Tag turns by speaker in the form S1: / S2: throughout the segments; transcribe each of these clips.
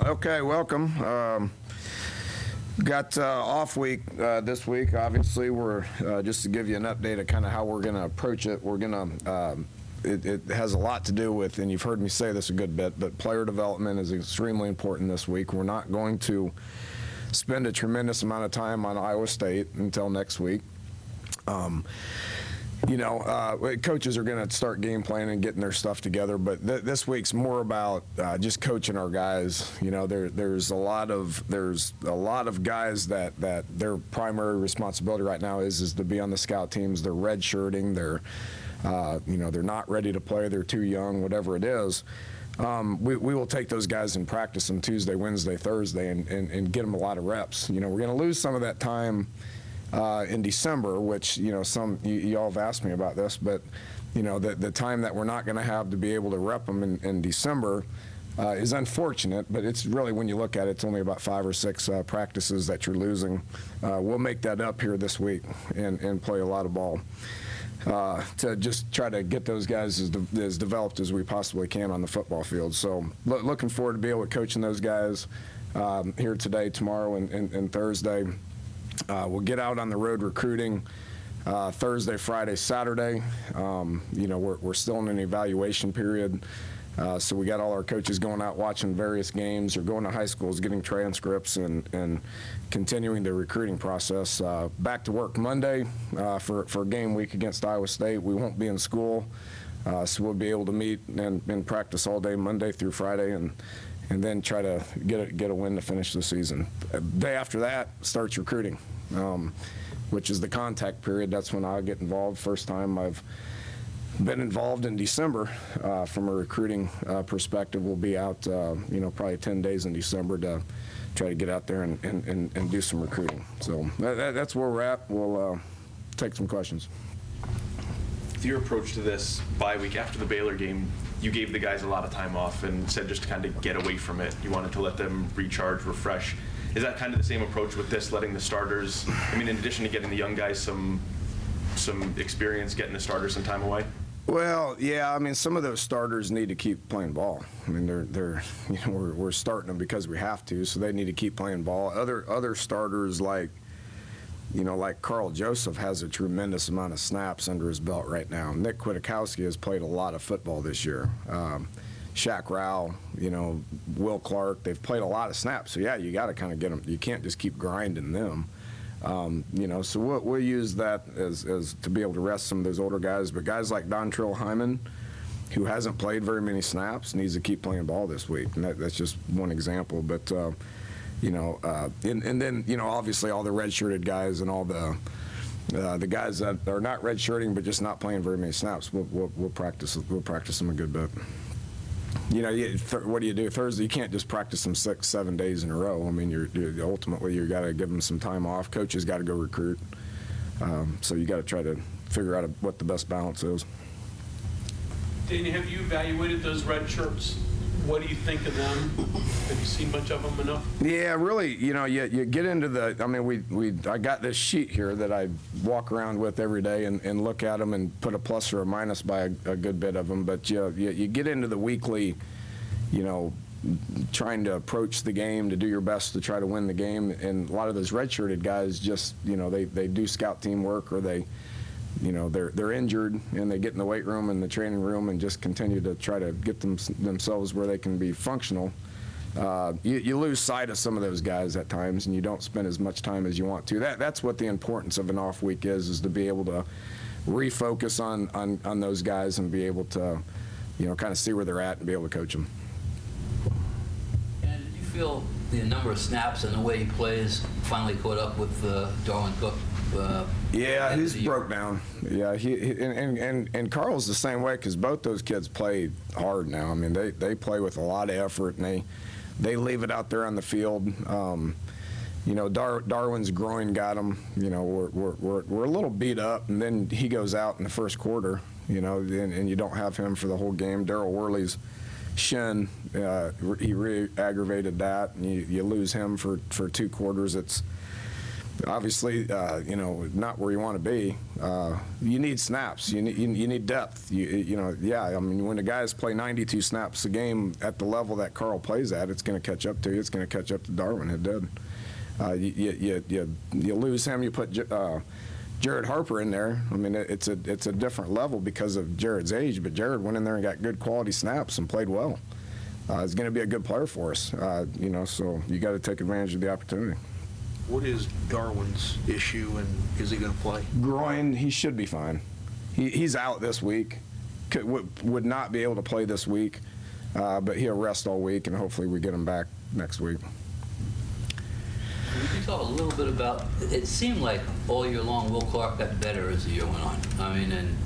S1: Okay, welcome. Got off week this week. Obviously, we're just to give you an update of kind of how we're going to approach it. We're going to. It has a lot to do with, and you've heard me say this a good bit, but player development is extremely important this week. We're not going to spend a tremendous amount of time on Iowa State until next week. Coaches are going to start game planning and getting their stuff together, but this week's more about just coaching our guys. You know, there's a lot of guys that their primary responsibility right now is to be on the scout teams. They're redshirting. They're not ready to play. They're too young. Whatever it is. We will take those guys and practice them Tuesday, Wednesday, Thursday, and get them a lot of reps. You know, we're going to lose some of that time in December, which, you know, you all have asked me about this, but, you know, the time that we're not going to have to be able to rep them in December is unfortunate, but it's really, when you look at it, it's only about 5 or 6 practices that you're losing. We'll make that up here this week and play a lot of ball to just try to get those guys as developed as we possibly can on the football field. So looking forward to be able to coaching those guys here today, tomorrow, and Thursday. We'll get out on the road recruiting Thursday, Friday, Saturday. We're still in an evaluation period, so we got all our coaches going out watching various games or going to high schools, getting transcripts, and continuing the recruiting process. Back to work Monday for game week against Iowa State. We won't be in school, so we'll be able to meet and practice all day Monday through Friday, and then try to get a win to finish the season. Day after that starts recruiting, which is the contact period. That's when I'll get involved. First time I've been involved in December from a recruiting perspective. We'll be out, probably 10 days in December to try to get out there and do some recruiting. So that's where we're at. We'll take some questions.
S2: With your approach to this bye week after the Baylor game, you gave the guys a lot of time off and said just to kind of get away from it. You wanted to let them recharge, refresh. Is that kind of the same approach with this, letting the starters, in addition to getting the young guys some experience, getting the starters some time away?
S1: Well, yeah, some of those starters need to keep playing ball. We're starting them because we have to, so they need to keep playing ball. Other starters like Carl Joseph has a tremendous amount of snaps under his belt right now. Nick Kwiatkowski has played a lot of football this year. Shaq Rao, Will Clark, they've played a lot of snaps. So, yeah, you got to kind of get them. You can't just keep grinding them. So we'll use that as to be able to rest some of those older guys. But guys like Dontrell Hyman, who hasn't played very many snaps, needs to keep playing ball this week. And that's just one example. But, and then, obviously all the redshirted guys and all the guys that are not redshirting but just not playing very many snaps, we'll practice them a good bit. What do you do Thursday? You can't just practice them 6-7 days in a row. Ultimately you got to give them some time off. Coaches got to go recruit, so you got to try to figure out what the best balance is.
S3: Dana, have you evaluated those redshirts? What do you think of them? Have you seen much of them enough?
S1: Yeah, really, you get into the, I got this sheet here that I walk around with every day and look at them and put a plus or a minus by a good bit of them. But you get into the weekly, trying to approach the game to do your best to try to win the game. And a lot of those redshirted guys just, they do scout team work, or they're injured and they get in the weight room and the training room and just continue to try to get themselves where they can be functional. You lose sight of some of those guys at times, and you don't spend as much time as you want to. That's what the importance of an off week is to be able to refocus on those guys and be able to, kind of see where they're at and be able to coach them.
S4: And did you feel the number of snaps and the way he plays finally caught up with Darwin Cook?
S1: Yeah, he's broke down. Yeah, and Carl's the same way, because both those kids play hard now. They play with a lot of effort, and they leave it out there on the field. Darwin's groin got him. We're a little beat up, and then he goes out in the first quarter. And you don't have him for the whole game. Darryl Worley's shin, he re-aggravated that, and you lose him for 2 quarters. obviously, not where you want to be. You need snaps. You need depth. I mean, when the guys play 92 snaps a game at the level that Carl plays at, it's going to catch up to you. It's going to catch up to Darwin. It did. You lose him. You put Jared Harper in there. I mean, it's a different level because of Jared's age. But Jared went in there and got good quality snaps and played well. He's going to be a good player for us. So you got to take advantage of the opportunity.
S5: What is Darwin's issue, and is he going to play?
S1: Groin, he should be fine. He's out this week. Would not be able to play this week, but he'll rest all week, and hopefully we get him back next week.
S4: We can talk a little bit about, it seemed like all year long Will Clark got better as the year went on. I mean, and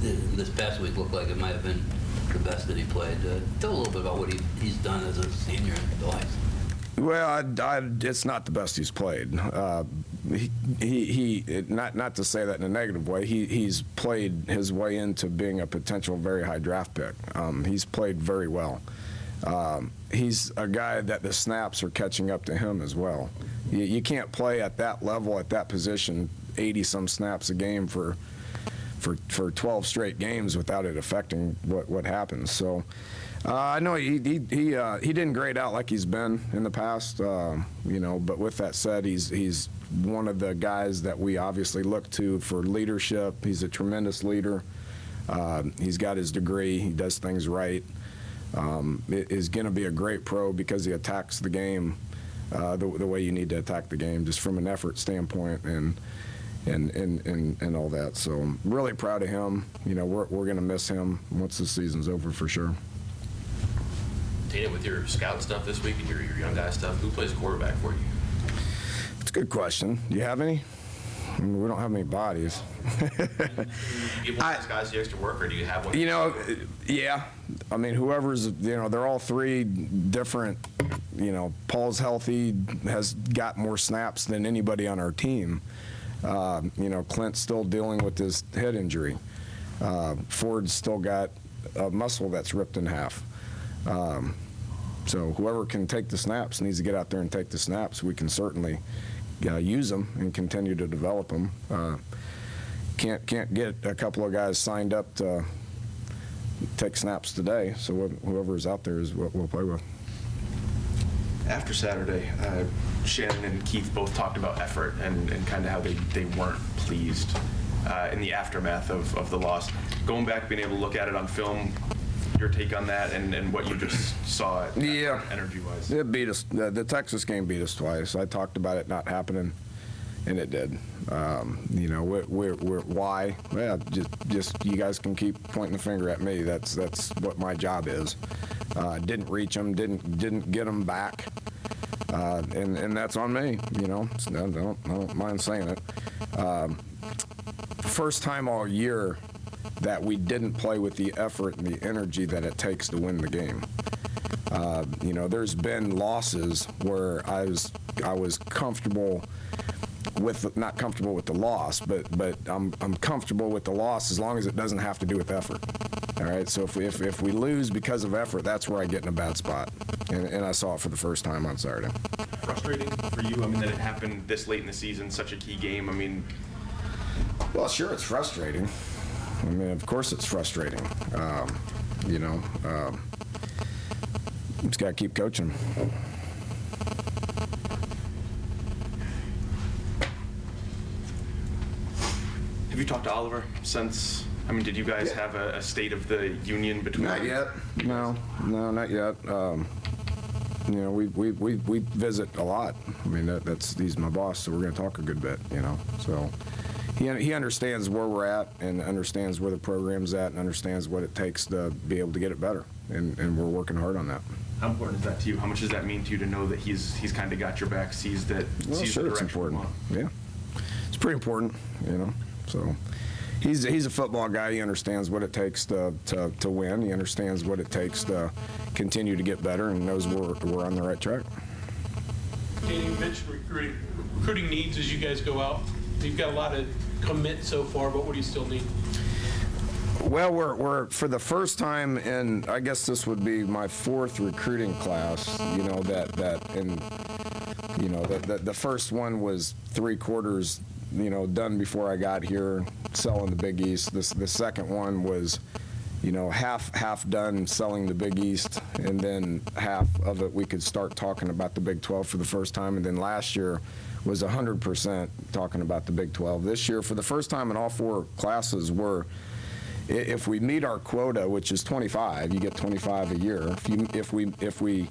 S4: this past week looked like it might have been the best that he played. Tell a little bit about what he's done as a senior in the Lions.
S1: Well, it's not the best he's played. He not to say that in a negative way. He's played his way into being a potential very high draft pick. He's played very well. He's a guy that the snaps are catching up to him as well. You can't play at that level, at that position, 80-some snaps a game for 12 straight games without it affecting what happens. So. I know he didn't grade out like he's been in the past, but with that said, he's one of the guys that we obviously look to for leadership. He's a tremendous leader. He's got his degree. He does things right. Is going to be a great pro because he attacks the game the way you need to attack the game, just from an effort standpoint and all that. So I'm really proud of him. We're going to miss him once the season's over for sure.
S6: Dana, with your scout stuff this week and your young guy stuff, who plays quarterback for you?
S1: It's a good question. Do you have any? I mean, we don't have any bodies.
S6: Do you give one of those guys the extra work, or do you have one?
S1: Yeah. I mean, whoever's, they're all three different. Paul's healthy, has got more snaps than anybody on our team. Clint's still dealing with his head injury. Ford's still got a muscle that's ripped in half. So whoever can take the snaps needs to get out there and take the snaps. We can certainly use them and continue to develop them. Can't get a couple of guys signed up to take snaps today. So whoever's out there is what we'll play with.
S2: After Saturday, Shannon and Keith both talked about effort and kind of how they weren't pleased in the aftermath of the loss. Going back, being able to look at it on film, your take on that and what you just saw energy-wise.
S1: It beat us. The Texas game beat us twice. I talked about it not happening, and it did. We're why? Well, just you guys can keep pointing the finger at me. That's what my job is. Didn't reach them. Didn't get them back. And that's on me. I don't mind saying it. First time all year that we didn't play with the effort and the energy that it takes to win the game. There's been losses where I was comfortable with, not comfortable with the loss, but I'm comfortable with the loss as long as it doesn't have to do with effort. All right, so if we lose because of effort, that's where I get in a bad spot, and I saw it for the first time on Saturday.
S2: Frustrating for you, that it happened this late in the season, such a key game.
S1: Well, sure, it's frustrating. Of course it's frustrating. Just got to keep coaching.
S2: Have you talked to Oliver since? Did you guys have a state of the union between?
S1: Not yet. No, not yet. We visit a lot. He's my boss, so we're going to talk a good bit. So. He understands where we're at and understands where the program's at and understands what it takes to be able to get it better, and we're working hard on that.
S2: How important is that to you? How much does that mean to you to know that he's kind of got your back, sees the direction?
S1: It's important. Yeah, it's pretty important. So he's a football guy. He understands what it takes to win. He understands what it takes to continue to get better, and knows we're on the right track.
S3: Danny, you mentioned recruiting needs as you guys go out. You've got a lot of commit so far, but what do you still need?
S1: Well, we're for the first time in, I guess this would be my fourth recruiting class, you know, the first one was 3/4, you know, done before I got here, selling the Big East. The second one was, you know, half done selling the Big East, and then half of it we could start talking about the Big 12 for the first time. And then last year was 100% talking about the Big 12. This year, for the first time in all 4 classes, if we meet our quota, which is 25, you get 25 a year. If we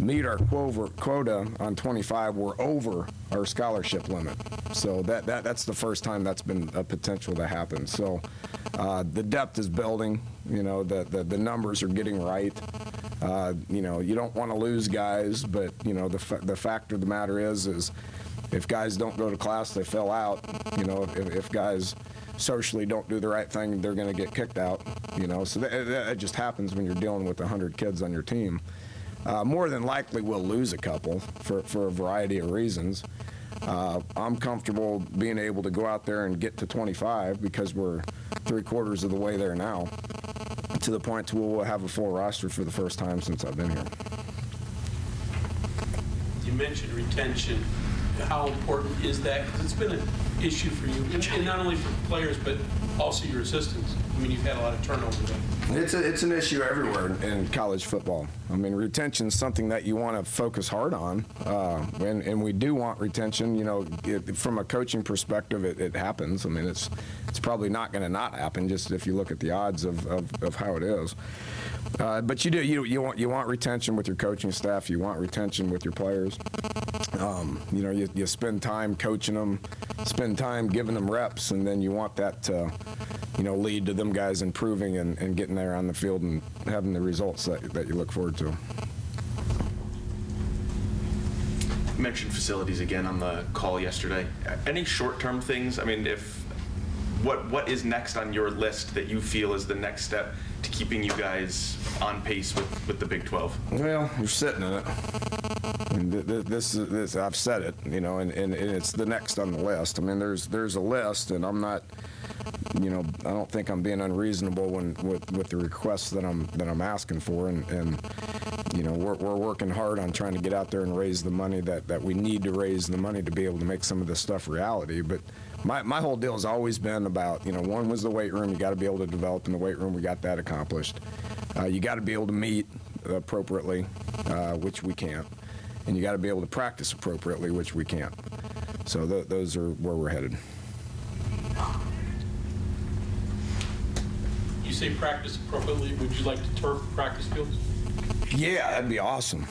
S1: meet our quota on 25, we're over our scholarship limit. So that's the first time that's been a potential to happen. So the depth is building. You know, the numbers are getting right. You know, you don't want to lose guys, but you know, the fact of the matter is if guys don't go to class, they fail out. You know, if guys socially don't do the right thing, they're going to get kicked out. You know, so that just happens when you're dealing with 100 kids on your team. More than likely, we'll lose a couple for a variety of reasons. I'm comfortable being able to go out there and get to 25 because we're 3/4 of the way there now, to the point to where we'll have a full roster for the first time since I've been here.
S3: You mentioned retention. How important is that? Because it's been an issue for you, and not only for players, but also your assistants. I mean, you've had a lot of turnover there.
S1: It's an issue everywhere in college football. I mean, retention is something that you want to focus hard on, and we do want retention. You know, from a coaching perspective, it happens. I mean, it's probably not going to not happen, just if you look at the odds of how it is. But you want retention with your coaching staff. You want retention with your players. You know, you spend time coaching them, spend time giving them reps, and then you want that to, you know, lead to them guys improving and getting there on the field and having the results that you look forward to.
S2: You mentioned facilities again on the call yesterday. Any short-term things? I mean, what is next on your list that you feel is the next step to keeping you guys on pace with the Big 12?
S1: Well, you're sitting in it. And this I've said it, you know, and it's the next on the list. I mean, there's a list, and I'm not, you know, I don't think I'm being unreasonable with the requests that I'm asking for, and you know, we're working hard on trying to get out there and raise the money that we need to raise the money to be able to make some of this stuff reality. But my whole deal has always been about, you know, one was the weight room. You got to be able to develop in the weight room. We got that accomplished. You got to be able to meet appropriately, which we can't. And you got to be able to practice appropriately, which we can't. So those are where we're headed.
S3: You say practice appropriately. Would you like to turf practice fields?
S1: Yeah, that'd be awesome.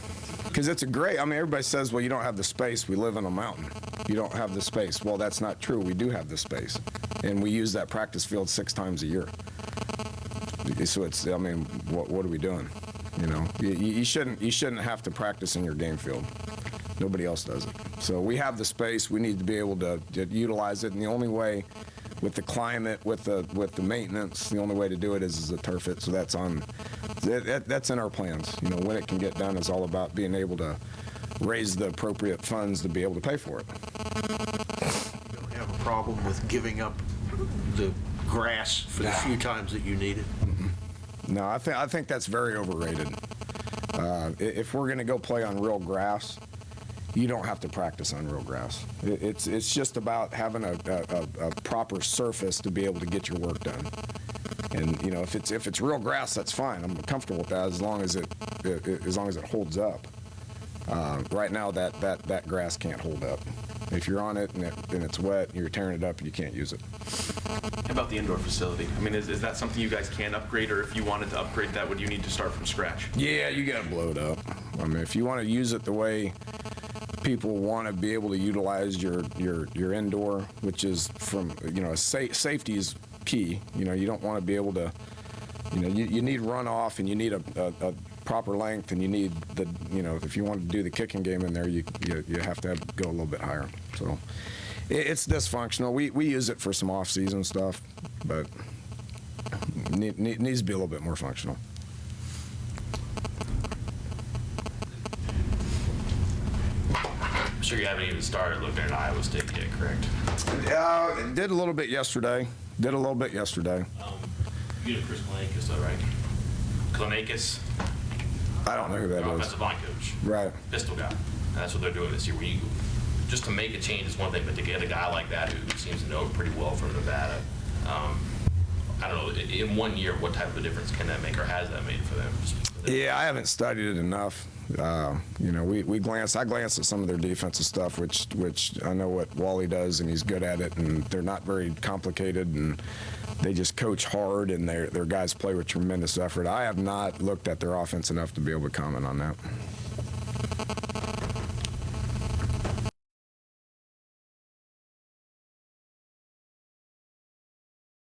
S1: Because it's I mean, everybody says, well, you don't have the space. We live on a mountain. You don't have the space. Well, that's not true. We do have the space. And we use that practice field 6 times a year. So it's, I mean, what are we doing? You know, you shouldn't have to practice in your game field. Nobody else does it. So we have the space. We need to be able to utilize it. And the only way, with the climate, with the maintenance, the only way to do it is to turf it. So that's in our plans. You know, when it can get done is all about being able to raise the appropriate funds to be able to pay for it.
S5: You don't have a problem with giving up the grass for the few times that you need it?
S1: No, I think that's very overrated. If we're going to go play on real grass, you don't have to practice on real grass. It's just about having a proper surface to be able to get your work done. And you know, if it's real grass, that's fine. I'm comfortable with that as long as it holds up. Right now, that grass can't hold up. If you're on it and it's wet, and you're tearing it up, and you can't use it.
S2: How about the indoor facility? I mean, is that something you guys can upgrade, or if you wanted to upgrade that, would you need to start from scratch?
S1: Yeah, you got to blow it up. I mean, if you want to use it the way people want to be able to utilize your indoor, which is from, you know, safety is key. You know, you don't want to be able to, you know, you need runoff, and you need a proper length, and you need the, you know, if you want to do the kicking game in there, you have to go a little bit higher. So it's dysfunctional. We use it for some off-season stuff, but needs to be a little bit more functional.
S6: I'm sure you haven't even started looking at Iowa State yet, correct?
S1: Did a little bit yesterday.
S6: You get Chris Klanakis, though, right? Klanakis?
S1: I don't know who that is.
S6: Offensive line coach.
S1: Right.
S6: Pistol guy. And that's what they're doing this year. Just to make a change is one thing, but to get a guy like that who seems to know it pretty well from Nevada, I don't know, in 1 year, what type of a difference can that make, or has that made for them?
S1: Yeah, I haven't studied it enough. You know, I glanced at some of their defensive stuff, which I know what Wally does, and he's good at it, and they're not very complicated, and they just coach hard, and their guys play with tremendous effort. I have not looked at their offense enough to be able to comment on that.